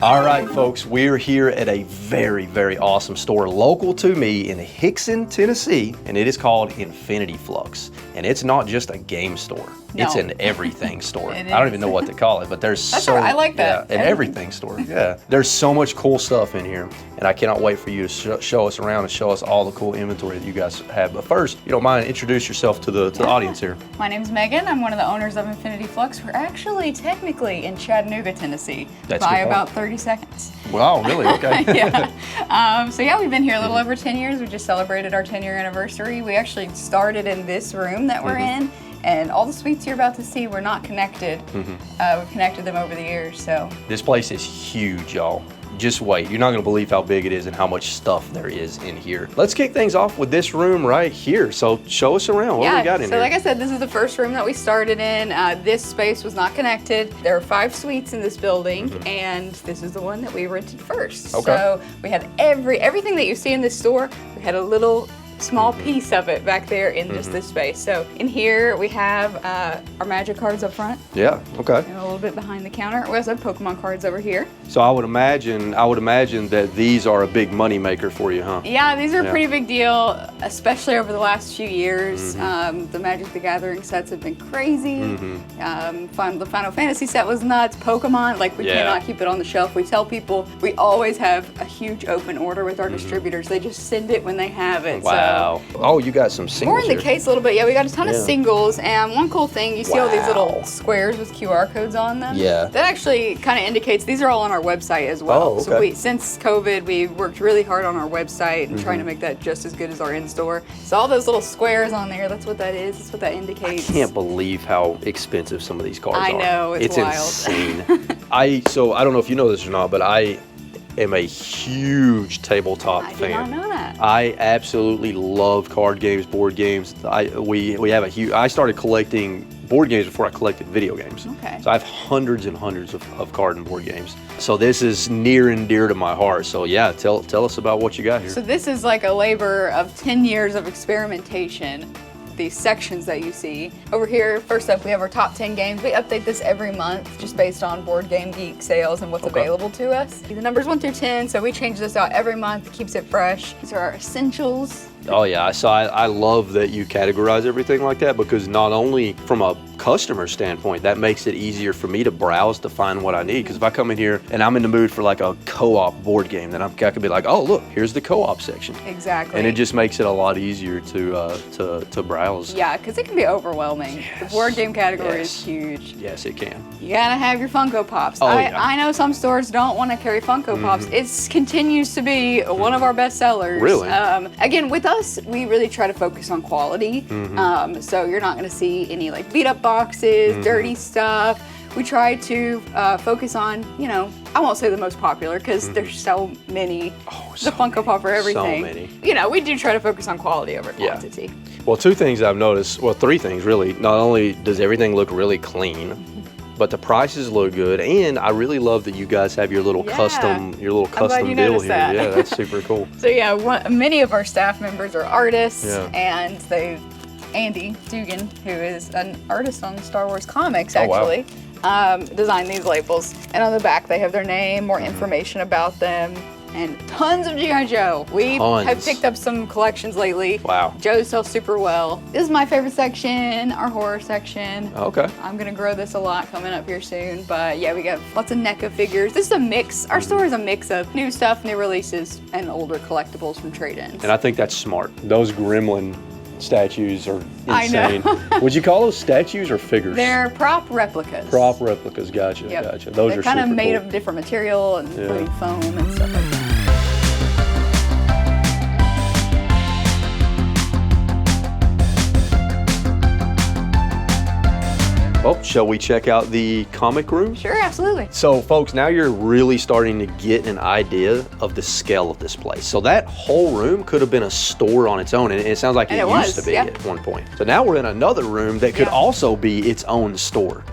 All right, folks, we're here at a very, very awesome store local to me in Hixson, Tennessee, and it is called Infinity Flux. And it's not just a game store. No. It's an everything store. I don't even know what to call it, but there's I like that. Yeah, an everything store, yeah. There's so much cool stuff in here, and I cannot wait for you to show us around and show us all the cool inventory that you guys have. But first, if you don't mind, introduce yourself to the audience here. My name's Megan. I'm one of the owners of Infinity Flux. We're actually technically in Chattanooga, Tennessee, by about 30 seconds. Wow, really? Okay. Yeah. So yeah, we've been here a little over 10 years. We just celebrated our 10-year anniversary. We actually started in this room that we're in. And all the suites you're about to see were not connected. We've connected them over the years, so. This place is huge, y'all. Just wait. You're not gonna believe how big it is and how much stuff there is in here. Let's kick things off with this room right here. So show us around. What do we got in here? So like I said, this is the first room that we started in. This space was not connected. There are 5 suites in this building, and this is the one that we rented first. Okay. So we had everything that you see in this store, we had a little small piece of it back there in just this space. So in here we have our Magic cards up front. Yeah, okay. And a little bit behind the counter. We also have Pokemon cards over here. So I would imagine that these are a big money maker for you, huh? Yeah, these are a pretty big deal, especially over the last few years. The Magic the Gathering sets have been crazy. The Final Fantasy set was nuts. Pokemon, like we cannot keep it on the shelf. We tell people we always have a huge open order with our distributors. They just send it when they have it. Wow. Oh, you got some singles More in the case a little bit. Yeah, we got a ton of singles, and one cool thing, you see all these little squares with QR codes on them? Yeah. That actually kind of indicates, these are all on our website as well. Oh, okay. So since COVID, we worked really hard on our website and trying to make that just as good as our in-store. So all those little squares on there, that's what that is. That's what that indicates. I can't believe how expensive some of these cards are. I know, it's wild. Insane. So I don't know if you know this or not, but I am a huge tabletop fan. I did not know that. I absolutely love card games, board games. We have a huge. I started collecting board games before I collected video games. Okay. So I have hundreds and hundreds of card and board games. So this is near and dear to my heart. So yeah, tell us about what you got here. So this is like a labor of 10 years of experimentation. These sections that you see. Over here, first up, we have our top 10 games. We update this every month just based on Board Game Geek sales and what's available to us. The numbers 1 through 10, so we change this out every month, keeps it fresh. These are our essentials. Oh yeah, so I love that you categorize everything like that, because not only from a customer standpoint, that makes it easier for me to browse to find what I need. Because if I come in here and I'm in the mood for like a co-op board game, then I could be like, oh look, here's the co-op section. Exactly. And it just makes it a lot easier to browse. Yeah, because it can be overwhelming. The board game category is huge. Yes, it can. You gotta have your Funko Pops. Oh, I know some stores don't want to carry Funko Pops. It continues to be one of our best sellers. Really? Again, with us, we really try to focus on quality. So you're not gonna see any like beat up boxes, dirty stuff. We try to focus on, I won't say the most popular because there's so many. The Funko Pop for everything. So many. We do try to focus on quality over quantity. Yeah. Well, 2 things I've noticed, well, 3 things really. Not only does everything look really clean, but the prices look good, and I really love that you guys have your little custom deal here. That. Yeah, that's super cool. So yeah, many of our staff members are artists, and Andy Dugan, who is an artist on Star Wars comics, actually, designed these labels. And on the back, they have their name, more information about them, and tons of G.I. Joe. We have picked up some collections lately. Wow. Joe sells super well. This is my favorite section, our horror section. Okay. I'm gonna grow this a lot coming up here soon, but yeah, we got lots of NECA figures. This is a mix. Our store is a mix of new stuff, new releases, and older collectibles from trade-ins. And I think that's smart. Those Gremlin statues are insane. I know. Would you call those statues or figures? They're prop replicas. Prop replicas, gotcha. Those They're are super cool. They're kind of made of different material and including foam and stuff like that. Oh, shall we check out the comic room? Sure, absolutely. So folks, now you're really starting to get an idea of the scale of this place. So that whole room could have been a store on its own, and it sounds like it used to be at one point. So now we're in another room that could also be its own store.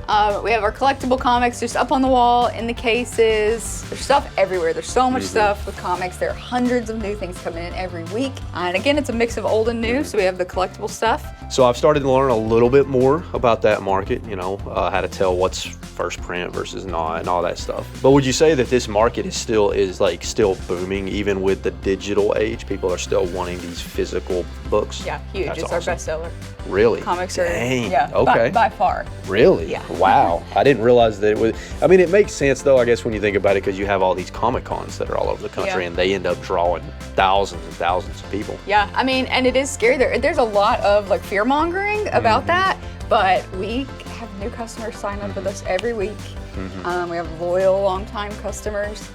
We have our collectible comics just up on the wall, in the cases. There's stuff everywhere. There's so much stuff with comics. There are hundreds of new things coming in every week. And again, it's a mix of old and new, so we have the collectible stuff. So I've started to learn a little bit more about that market. know, how to tell what's first print versus not and all that stuff. But would you say that this market is still booming even with the digital age? People are still wanting these physical books? Yeah, huge. That's it's awesome. Our bestseller. Really? Comics Dang. are, yeah, okay. by far. Really? Yeah. Wow. I didn't realize that it was, I mean, it makes sense though, I guess, when you think about it, because you have all these Comic Cons that are all over the country and they end up drawing thousands and thousands of people. Yeah, I mean, and it is scary. There's a lot of like fear mongering about that, but we have new customers sign up with us every week. We have loyal, long-time customers.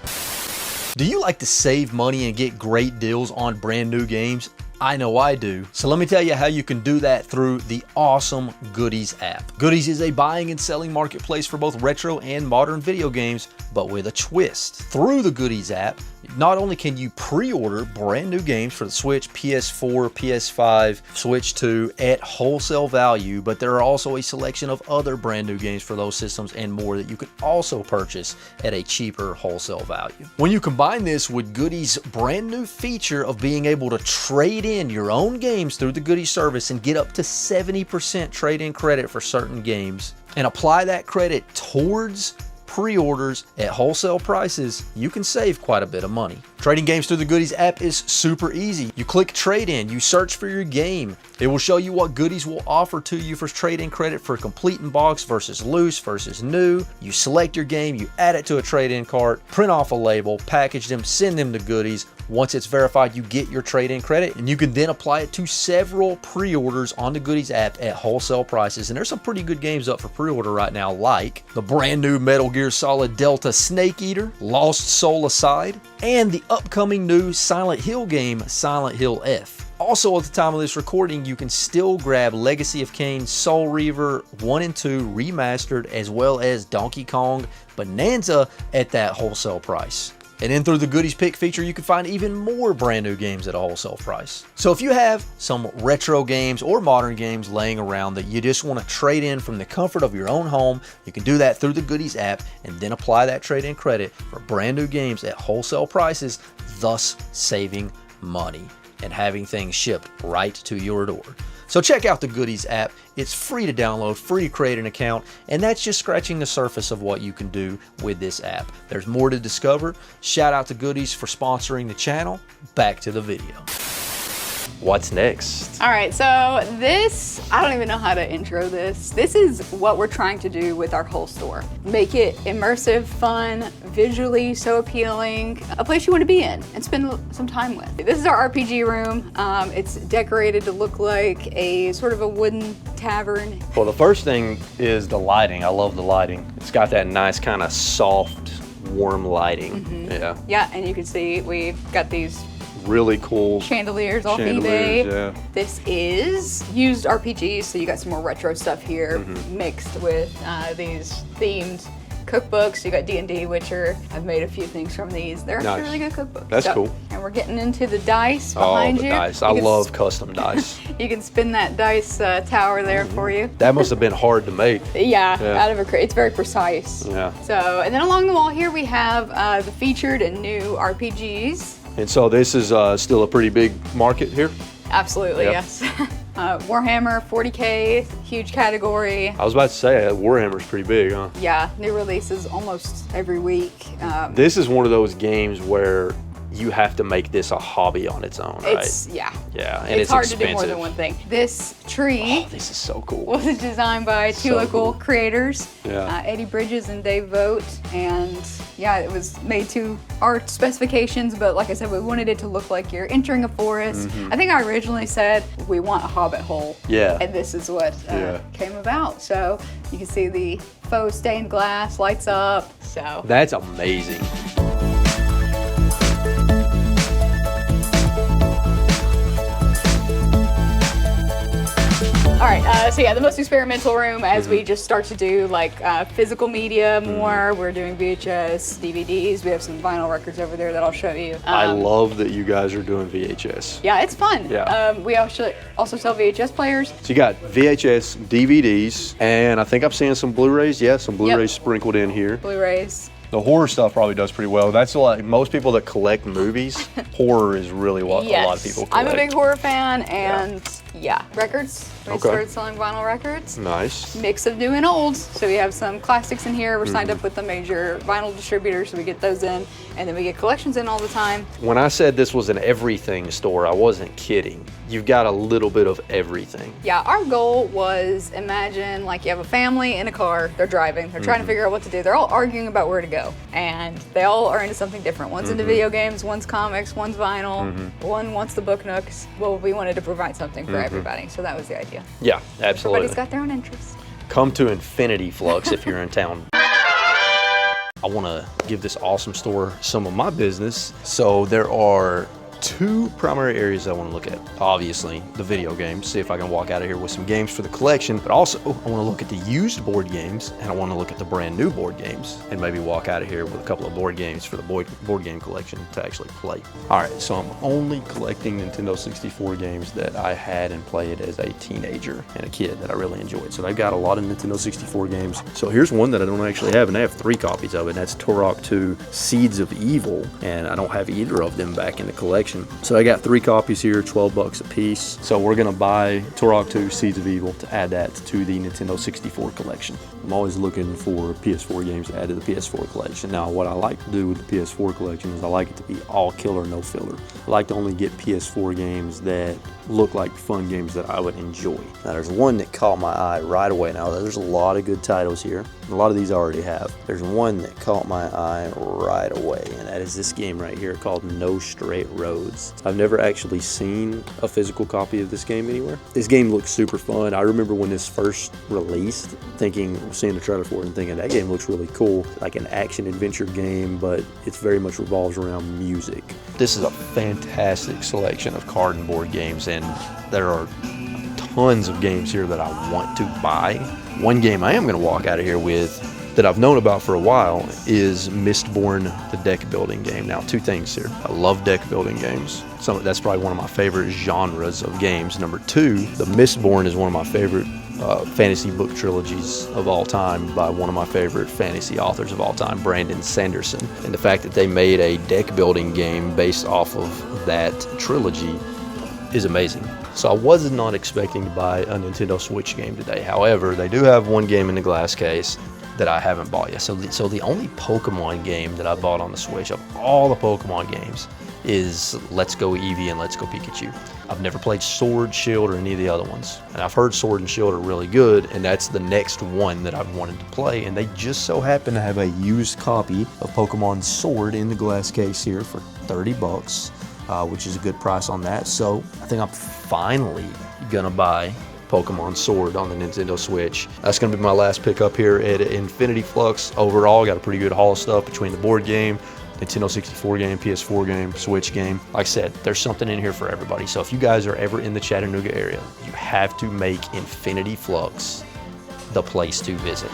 Do you like to save money and get great deals on brand new games? I know I do. So let me tell you how you can do that through the awesome Goodiez app. Goodiez is a buying and selling marketplace for both retro and modern video games, but with a twist. Through the Goodiez app, not only can you pre-order brand new games for the Switch, PS4, PS5, Switch 2 at wholesale value, but there are also a selection of other brand new games for those systems and more that you can also purchase at a cheaper wholesale value. When you combine this with Goodiez' brand new feature of being able to trade in your own games through the Goodiez service and get up to 70% trade-in credit for certain games, and apply that credit towards pre-orders at wholesale prices, you can save quite a bit of money. Trading games through the Goodiez app is super easy. You click trade in, you search for your game. It will show you what Goodiez will offer to you for trade-in credit for complete in box versus loose versus new. You select your game, you add it to a trade-in cart, print off a label, package them, send them to Goodiez. Once it's verified, you get your trade-in credit, and you can then apply it to several pre-orders on the Goodiez app at wholesale prices. And there's some pretty good games up for pre-order right now, like the brand new Metal Gear Solid Delta Snake Eater, Lost Soul Aside, and the upcoming new Silent Hill game, Silent Hill F. Also, at the time of this recording, you can still grab Legacy of Kain, Soul Reaver 1 and 2 remastered, as well as Donkey Kong Bonanza at that wholesale price. And then through the Goodiez Pick feature, you can find even more brand new games at a wholesale price. So if you have some retro games or modern games laying around that you just want to trade in from the comfort of your own home, you can do that through the Goodiez app and then apply that trade-in credit for brand new games at wholesale prices, thus saving money and having things shipped right to your door. So check out the Goodiez app. It's free to download, free to create an account, and that's just scratching the surface of what you can do with this app. There's more to discover. Shout out to Goodiez for sponsoring the channel. Back to the video. What's next? All right, so this, I don't even know how to intro this. This is what we're trying to do with our whole store. Make it immersive, fun, visually so appealing, a place you want to be in and spend some time with. This is our RPG room. It's decorated to look like a sort of a wooden tavern. Well, the first thing is the lighting. I love the lighting. It's got that nice kind of soft, warm lighting. Yeah, and you can see we've got these really cool chandeliers off eBay. This is used RPGs, so you got some more retro stuff here mixed with these themed cookbooks. You got D&D, Witcher. I've made a few things from these. They're actually really good cookbooks. That's cool. And we're getting into the dice behind you. Oh, the dice. I love custom dice. You can spin that dice tower there for you. That must have been hard to make. Yeah, out of a crate. It's very precise. Yeah. So, and then along the wall here we have the featured and new RPGs. And so this is still a pretty big market here? Absolutely, yes. Warhammer 40K, huge category. I was about to say, Warhammer's pretty big, huh? Yeah, new releases almost every week. This is one of those games where you have to make this a hobby on its own, right? Yeah, and it's hard expensive. to do more than one thing. This tree this is so cool. was designed by two local creators, Yeah. Eddie Bridges and Dave Vogt, and yeah, it was made to our specifications, but like I said, we wanted it to look like you're entering a forest. I think I originally said we want a hobbit hole, and this is what came about. So you can see the faux stained glass lights up. So that's amazing. All right, so yeah, the most experimental room as we just start to do like physical media more. We're doing VHS, DVDs. We have some vinyl records over there that I'll show you. I love that you guys are doing VHS. Yeah, it's fun. Yeah. We also sell VHS players. So you got VHS, DVDs, and I think I'm seeing some Blu-rays. Yeah, some Blu-rays sprinkled in here. Blu-rays. The horror stuff probably does pretty well. That's like most people that collect movies, horror is really what a lot of people collect. I'm a big horror fan, and yeah, records. We started selling vinyl records. Nice. Mix of new and old. So we have some classics in here. We're signed up with the major vinyl distributors, so we get those in, and then we get collections in all the time. When I said this was an everything store, I wasn't kidding. You've got a little bit of everything. Yeah, our goal was, imagine like you have a family in a car, they're driving, they're trying to figure out what to do. They're all arguing about where to go, and they all are into something different. One's into video games, one's comics, one's vinyl, one wants the book nooks. Well, we wanted to provide something for everybody, so that was the idea. Yeah, absolutely. Everybody's got their own interests. Come to Infinity Flux if you're in town. I want to give this awesome store some of my business. So there are two primary areas I want to look at. Obviously, the video games, see if I can walk out of here with some games for the collection, but also I want to look at the used board games, and I want to look at the brand new board games, and maybe walk out of here with a couple of board games for the board game collection to actually play. All right, so I'm only collecting Nintendo 64 games that I had and played as a teenager and a kid that I really enjoyed. So they've got a lot of Nintendo 64 games. So here's one that I don't actually have, and I have 3 copies of it, and that's Turok 2 Seeds of Evil, and I don't have either of them back in the collection. So I got 3 copies here, 12 bucks a piece. So we're gonna buy Turok 2 Seeds of Evil to add that to the Nintendo 64 collection. I'm always looking for PS4 games to add to the PS4 collection. Now, what I like to do with the PS4 collection is I like it to be all killer, no filler. I like to only get PS4 games that look like fun games that I would enjoy. Now, there's one that caught my eye right away. Now, there's a lot of good titles here. A lot of these I already have. There's one that caught my eye right away, and that is this game right here called No Straight Roads. I've never actually seen a physical copy of this game anywhere. This game looks super fun. I remember when this first released, seeing the trailer for it and thinking that game looks really cool. Like an action adventure game, but it's very much revolves around music. This is a fantastic selection of card and board games, and there are tons of games here that I want to buy. One game I am going to walk out of here with that I've known about for a while is Mistborn, the deck building game. Now, 2 things here. I love deck building games. That's probably one of my favorite genres of games. Number 2, the Mistborn is one of my favorite fantasy book trilogies of all time by one of my favorite fantasy authors of all time, Brandon Sanderson. And the fact that they made a deck building game based off of that trilogy is amazing. So I was not expecting to buy a Nintendo Switch game today. However, they do have one game in the glass case that I haven't bought yet. So the only Pokemon game that I bought on the Switch of all the Pokemon games is Let's Go Eevee and Let's Go Pikachu. I've never played Sword, Shield, or any of the other ones. And I've heard Sword and Shield are really good, and that's the next one that I've wanted to play. And they just so happen to have a used copy of Pokemon Sword in the glass case here for 30 bucks, which is a good price on that. So I think I'm finally gonna buy Pokemon Sword on the Nintendo Switch. That's gonna be my last pickup here at Infinity Flux. Overall, got a pretty good haul of stuff between the board game, Nintendo 64 game, PS4 game, Switch game. Like I said, there's something in here for everybody. So if you guys are ever in the Chattanooga area, you have to make Infinity Flux the place to visit.